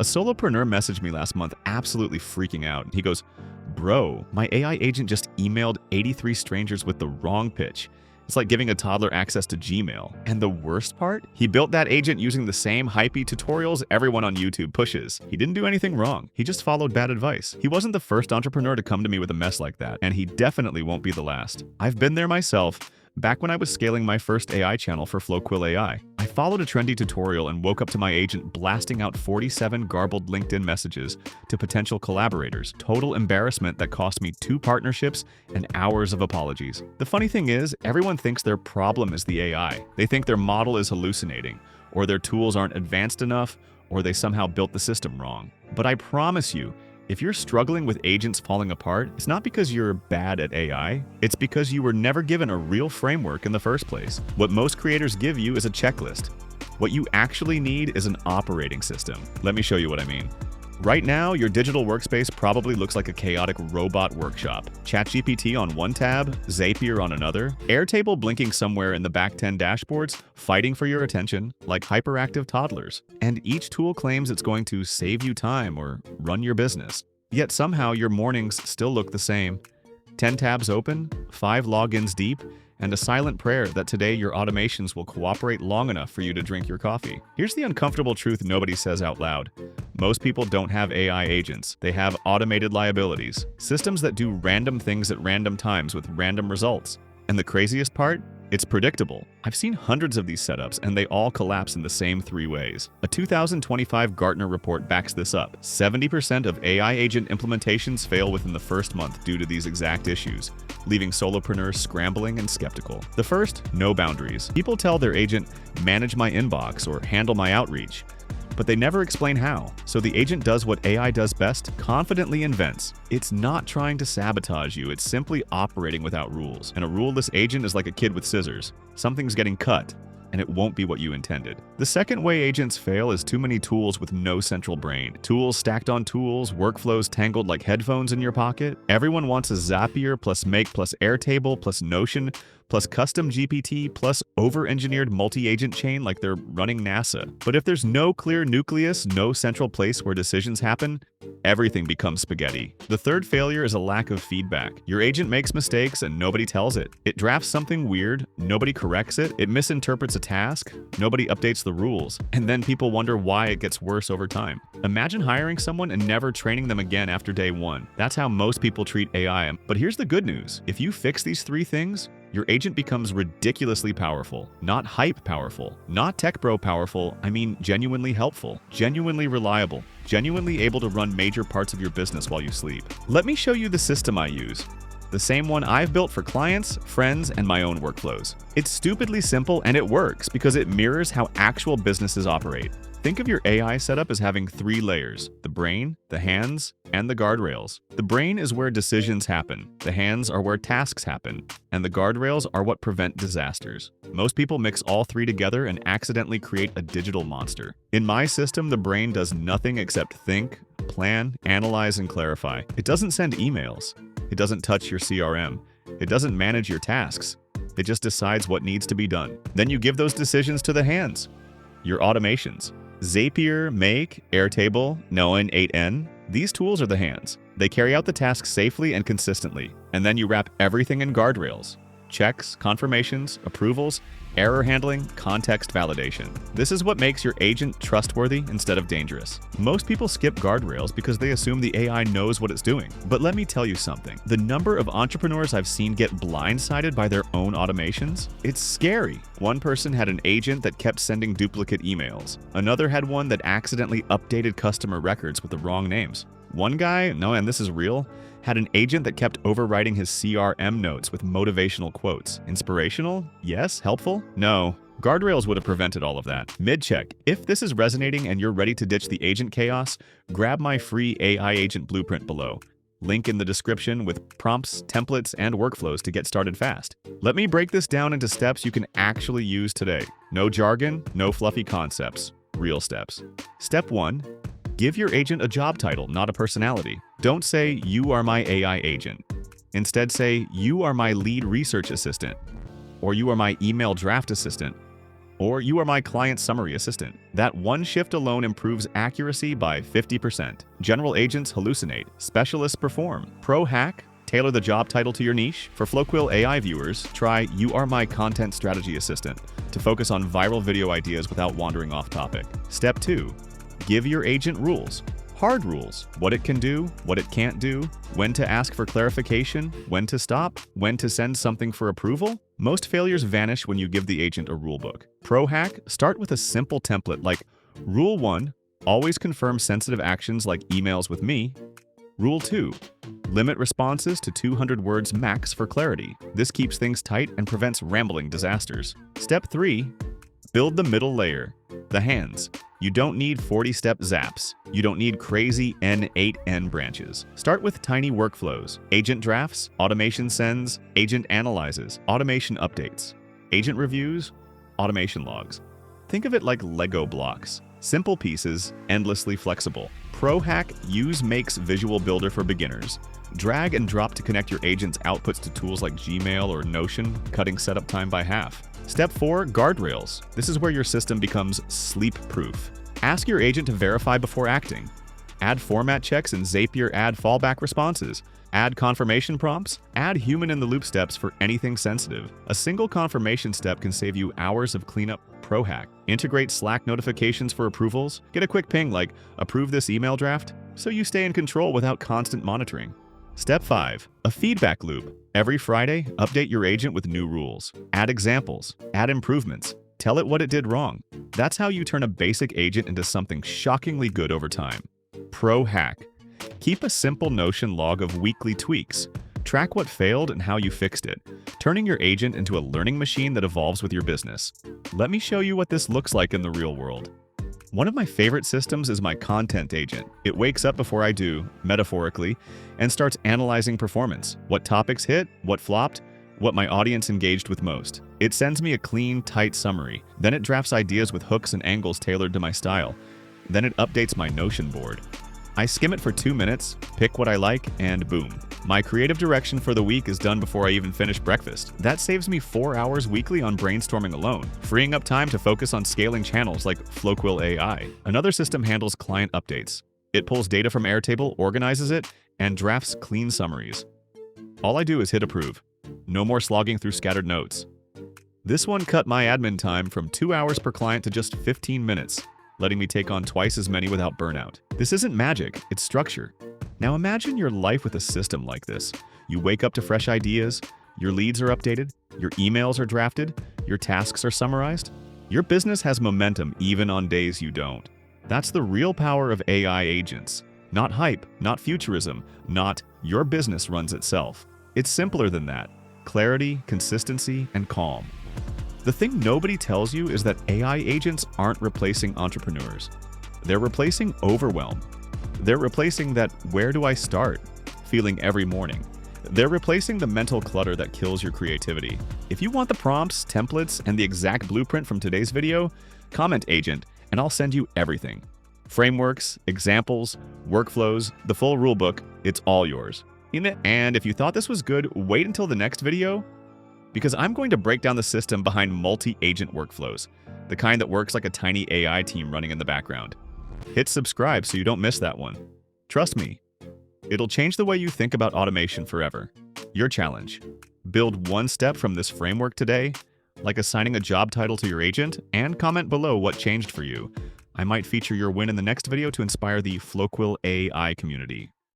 A solopreneur messaged me last month absolutely freaking out. He goes, "Bro, my AI agent just emailed 83 strangers with the wrong pitch. It's like giving a toddler access to Gmail." And the worst part? He built that agent using the same hypey tutorials everyone on YouTube pushes. He didn't do anything wrong. He just followed bad advice. He wasn't the first entrepreneur to come to me with a mess like that, and he definitely won't be the last. I've been there myself. Back when I was scaling my first AI channel for FlowQuill AI, I followed a trendy tutorial and woke up to my agent blasting out 47 garbled LinkedIn messages to potential collaborators. Total embarrassment that cost me 2 partnerships and hours of apologies. The funny thing is, everyone thinks their problem is the AI. They think their model is hallucinating, or their tools aren't advanced enough, or they somehow built the system wrong. But I promise you, if you're struggling with agents falling apart, it's not because you're bad at AI, it's because you were never given a real framework in the first place. What most creators give you is a checklist. What you actually need is an operating system. Let me show you what I mean. Right now, your digital workspace probably looks like a chaotic robot workshop. ChatGPT on one tab, Zapier on another, Airtable blinking somewhere in the back 10 dashboards, fighting for your attention like hyperactive toddlers. And each tool claims it's going to save you time or run your business. Yet somehow your mornings still look the same. 10 tabs open, 5 logins deep, and a silent prayer that today your automations will cooperate long enough for you to drink your coffee. Here's the uncomfortable truth nobody says out loud. Most people don't have AI agents. They have automated liabilities, systems that do random things at random times with random results. And the craziest part? It's predictable. I've seen hundreds of these setups, and they all collapse in the same 3 ways. A 2025 Gartner report backs this up. 70% of AI agent implementations fail within the first month due to these exact issues, leaving solopreneurs scrambling and skeptical. The first, no boundaries. People tell their agent, "Manage my inbox" or "Handle my outreach," but they never explain how. So the agent does what AI does best, confidently invents. It's not trying to sabotage you, it's simply operating without rules. And a ruleless agent is like a kid with scissors. Something's getting cut, and it won't be what you intended. The second way agents fail is too many tools with no central brain. Tools stacked on tools, workflows tangled like headphones in your pocket. Everyone wants a Zapier plus Make plus Airtable plus Notion plus custom GPT plus over-engineered multi-agent chain like they're running NASA. But if there's no clear nucleus, no central place where decisions happen, everything becomes spaghetti. The third failure is a lack of feedback. Your agent makes mistakes and nobody tells it. It drafts something weird, nobody corrects it. It misinterprets a task, nobody updates the rules. And then people wonder why it gets worse over time. Imagine hiring someone and never training them again after day 1. That's how most people treat AI. But here's the good news. If you fix these 3 things, your agent becomes ridiculously powerful. Not hype powerful, not tech bro powerful, I mean genuinely helpful, genuinely reliable, genuinely able to run major parts of your business while you sleep. Let me show you the system I use. The same one I've built for clients, friends, and my own workflows. It's stupidly simple and it works because it mirrors how actual businesses operate. Think of your AI setup as having 3 layers: the brain, the hands, and the guardrails. The brain is where decisions happen, the hands are where tasks happen, and the guardrails are what prevent disasters. Most people mix all 3 together and accidentally create a digital monster. In my system, the brain does nothing except think, plan, analyze, and clarify. It doesn't send emails. It doesn't touch your CRM. It doesn't manage your tasks. It just decides what needs to be done. Then you give those decisions to the hands, your automations. Zapier, Make, Airtable, Noin, 8n, these tools are the hands. They carry out the tasks safely and consistently, and then you wrap everything in guardrails. Checks, confirmations, approvals, error handling, context validation. This is what makes your agent trustworthy instead of dangerous. Most people skip guardrails because they assume the AI knows what it's doing. But let me tell you something. The number of entrepreneurs I've seen get blindsided by their own automations, it's scary. One person had an agent that kept sending duplicate emails. Another had one that accidentally updated customer records with the wrong names. One guy, no, and this is real, had an agent that kept overwriting his CRM notes with motivational quotes. Inspirational? Yes. Helpful? No. Guardrails would have prevented all of that. Mid-check. If this is resonating and you're ready to ditch the agent chaos, grab my free AI agent blueprint below. Link in the description with prompts, templates, and workflows to get started fast. Let me break this down into steps you can actually use today. No jargon, no fluffy concepts. Real steps. Step 1. Give your agent a job title, not a personality. Don't say, "You are my AI agent." Instead say, "You are my lead research assistant," or "You are my email draft assistant," or you are my client summary assistant. That one shift alone improves accuracy by 50%. General agents hallucinate, specialists perform. Pro hack, tailor the job title to your niche. For FlowQuill AI viewers, try You Are My Content Strategy Assistant to focus on viral video ideas without wandering off topic. Step 2. Give your agent rules. Hard rules. What it can do, what it can't do, when to ask for clarification, when to stop, when to send something for approval. Most failures vanish when you give the agent a rulebook. Pro hack, start with a simple template like Rule 1, always confirm sensitive actions like emails with me. Rule 2, limit responses to 200 words max for clarity. This keeps things tight and prevents rambling disasters. Step 3, build the middle layer, the hands. You don't need 40-step zaps. You don't need crazy N8N branches. Start with tiny workflows. Agent drafts, automation sends, agent analyzes, automation updates, agent reviews, automation logs. Think of it like Lego blocks. Simple pieces, endlessly flexible. Pro hack, use Make's visual builder for beginners. Drag and drop to connect your agent's outputs to tools like Gmail or Notion, cutting setup time by half. Step 4, guardrails. This is where your system becomes sleep-proof. Ask your agent to verify before acting. Add format checks in Zapier, add fallback responses. Add confirmation prompts. Add human-in-the-loop steps for anything sensitive. A single confirmation step can save you hours of cleanup. Pro hack. Integrate Slack notifications for approvals. Get a quick ping like, approve this email draft, so you stay in control without constant monitoring. Step 5, a feedback loop. Every Friday, update your agent with new rules. Add examples. Add improvements. Tell it what it did wrong. That's how you turn a basic agent into something shockingly good over time. Pro hack. Keep a simple Notion log of weekly tweaks. Track what failed and how you fixed it, turning your agent into a learning machine that evolves with your business. Let me show you what this looks like in the real world. One of my favorite systems is my content agent. It wakes up before I do, metaphorically, and starts analyzing performance. What topics hit, what flopped, what my audience engaged with most. It sends me a clean, tight summary. Then it drafts ideas with hooks and angles tailored to my style. Then it updates my Notion board. I skim it for 2 minutes, pick what I like, and boom. My creative direction for the week is done before I even finish breakfast. That saves me 4 hours weekly on brainstorming alone, freeing up time to focus on scaling channels like FlowQuill AI. Another system handles client updates. It pulls data from Airtable, organizes it, and drafts clean summaries. All I do is hit approve. No more slogging through scattered notes. This one cut my admin time from 2 hours per client to just 15 minutes, letting me take on twice as many without burnout. This isn't magic, it's structure. Now imagine your life with a system like this. You wake up to fresh ideas, your leads are updated, your emails are drafted, your tasks are summarized. Your business has momentum even on days you don't. That's the real power of AI agents. Not hype, not futurism, not your business runs itself. It's simpler than that. Clarity, consistency, and calm. The thing nobody tells you is that AI agents aren't replacing entrepreneurs. They're replacing overwhelm. They're replacing that where do I start feeling every morning. They're replacing the mental clutter that kills your creativity. If you want the prompts, templates, and the exact blueprint from today's video, comment agent and I'll send you everything. Frameworks, examples, workflows, the full rulebook, it's all yours. And if you thought this was good, wait until the next video, because I'm going to break down the system behind multi-agent workflows, the kind that works like a tiny AI team running in the background. Hit subscribe so you don't miss that one. Trust me, it'll change the way you think about automation forever. Your challenge: build one step from this framework today, like assigning a job title to your agent, and comment below what changed for you. I might feature your win in the next video to inspire the FlowQuill AI community.